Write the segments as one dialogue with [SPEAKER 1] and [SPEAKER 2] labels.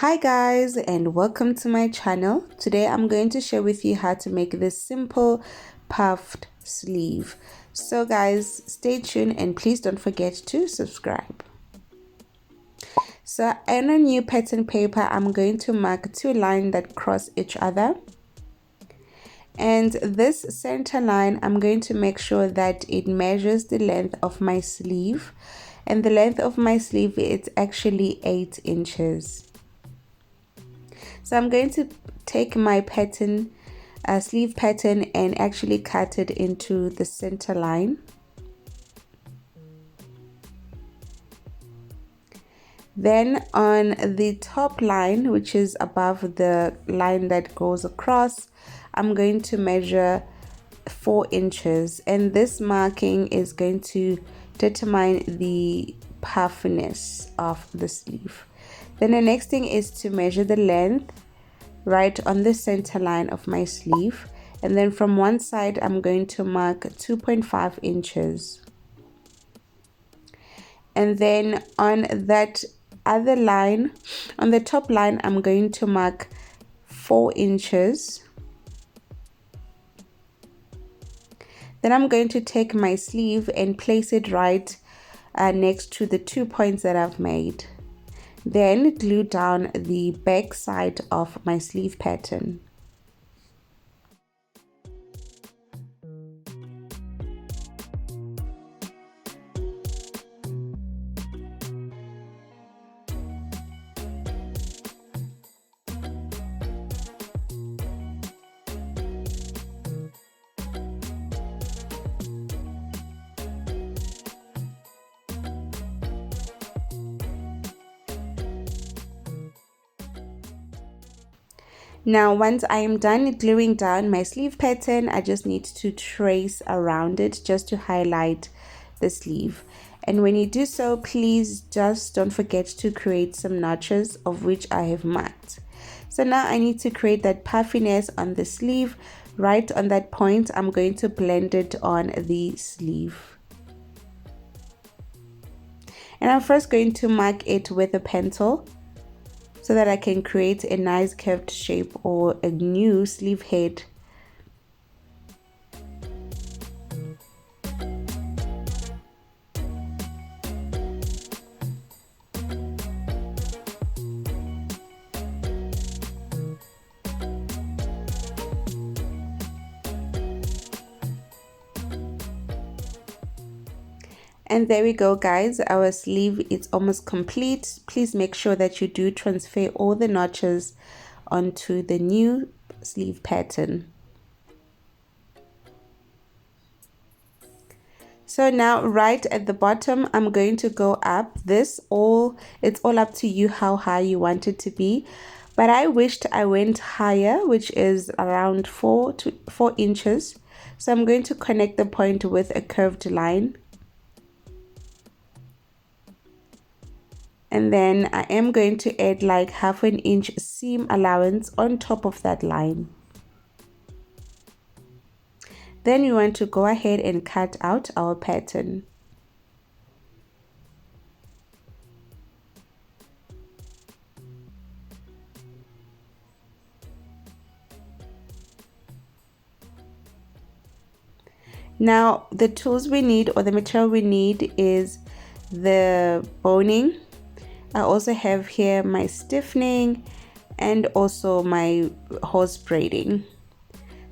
[SPEAKER 1] Hi guys, and welcome to my channel. Today I'm going to share with you how to make this simple puffed sleeve. So guys, stay tuned and please don't forget to subscribe. So on a new pattern paper, I'm going to mark two lines that cross each other. And this center line, I'm going to make sure that it measures the length of my sleeve. And the length of my sleeve is actually 8 inches. So I'm going to take my pattern, sleeve pattern, and actually cut it into the center line. Then on the top line, which is above the line that goes across, I'm going to measure 4 inches, and this marking is going to determine the puffiness of the sleeve. Then the next thing is to measure the length right on the center line of my sleeve, and then from one side I'm going to mark 2.5 inches, and then on that other line, on the top line, I'm going to mark 4 inches. Then I'm going to take my sleeve and place it right next to the 2 points that I've made. Then glue down the back side of my sleeve pattern. Now once I am done gluing down my sleeve pattern, I just need to trace around it just to highlight the sleeve. And when you do so, please just don't forget to create some notches, of which I have marked. So now I need to create that puffiness on the sleeve. Right on that point, I'm going to blend it on the sleeve. And I'm first going to mark it with a pencil, so that I can create a nice curved shape or a new sleeve head. And there we go guys, our sleeve is almost complete. Please make sure that you do transfer all the notches onto the new sleeve pattern. So now right at the bottom, I'm going to go up. It's all up to you how high you want it to be, but I wished I went higher, which is around 4 inches. So I'm going to connect the point with a curved line. And then I am going to add like 1/2 inch seam allowance on top of that line. Then we want to go ahead and cut out our pattern. Now the tools we need, or the material we need, is the boning. I also have here my stiffening and also my horse braiding.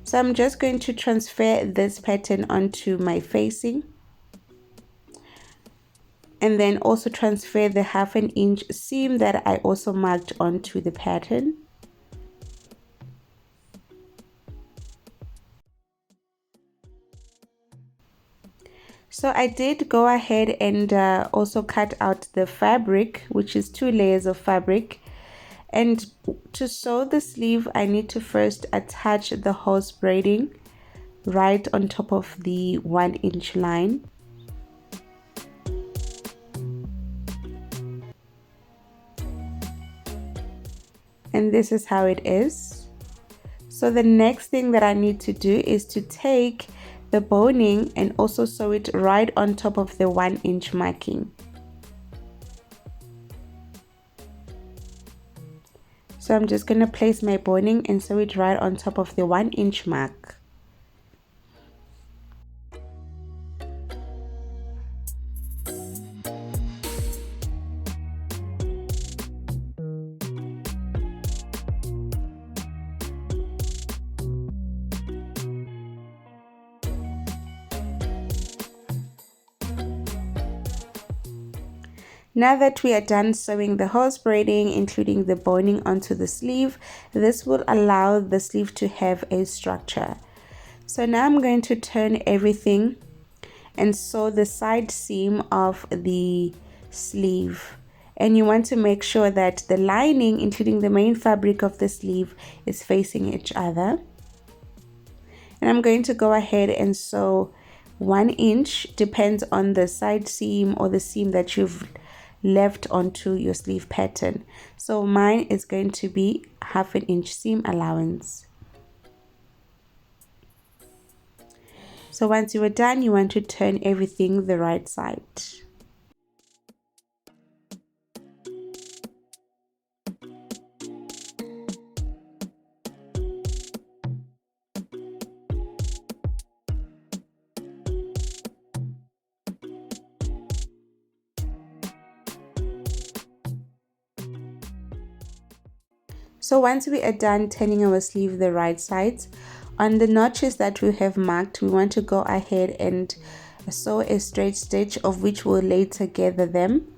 [SPEAKER 1] So I'm just going to transfer this pattern onto my facing, and then also transfer the 1/2 inch seam that I also marked onto the pattern. So I did go ahead and also cut out the fabric, which is 2 layers of fabric. And to sew the sleeve, I need to first attach the horse braiding right on top of the 1 inch line. And this is how it is. So the next thing that I need to do is to take the boning and also sew it right on top of the 1 inch marking. So I'm just going to place my boning and sew it right on top of the 1-inch mark. Now that we are done sewing the horse braiding, including the boning onto the sleeve, this will allow the sleeve to have a structure. So now I'm going to turn everything and sew the side seam of the sleeve. And you want to make sure that the lining, including the main fabric of the sleeve, is facing each other. And I'm going to go ahead and sew 1 inch, depends on the side seam or the seam that you've left onto your sleeve pattern. So mine is going to be 1/2 inch seam allowance. So once you are done, you want to turn everything the right side. So once we are done turning our sleeve the right sides, on the notches that we have marked, we want to go ahead and sew a straight stitch, of which we'll later gather them.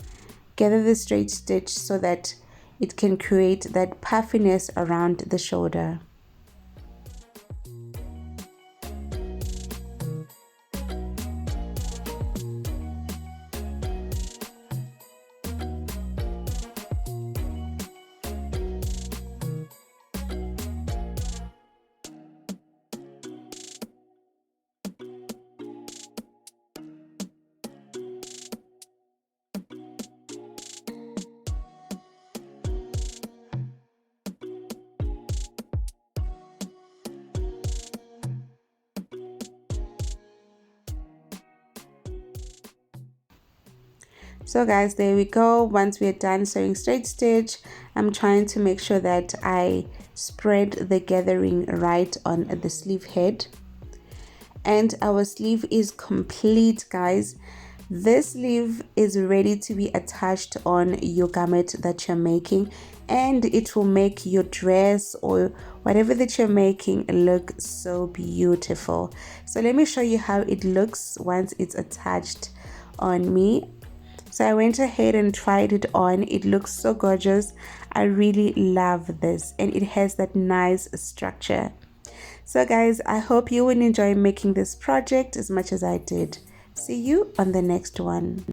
[SPEAKER 1] Gather the straight stitch so that it can create that puffiness around the shoulder. So guys, there we go. Once we're done sewing straight stitch, I'm trying to make sure that I spread the gathering right on the sleeve head. And our sleeve is complete, guys. This sleeve is ready to be attached on your garment that you're making, and it will make your dress or whatever that you're making look so beautiful. So let me show you how it looks once it's attached on me. So I went ahead and tried it on. It looks so gorgeous. I really love this, and it has that nice structure. So guys, I hope you will enjoy making this project as much as I did. See you on the next one.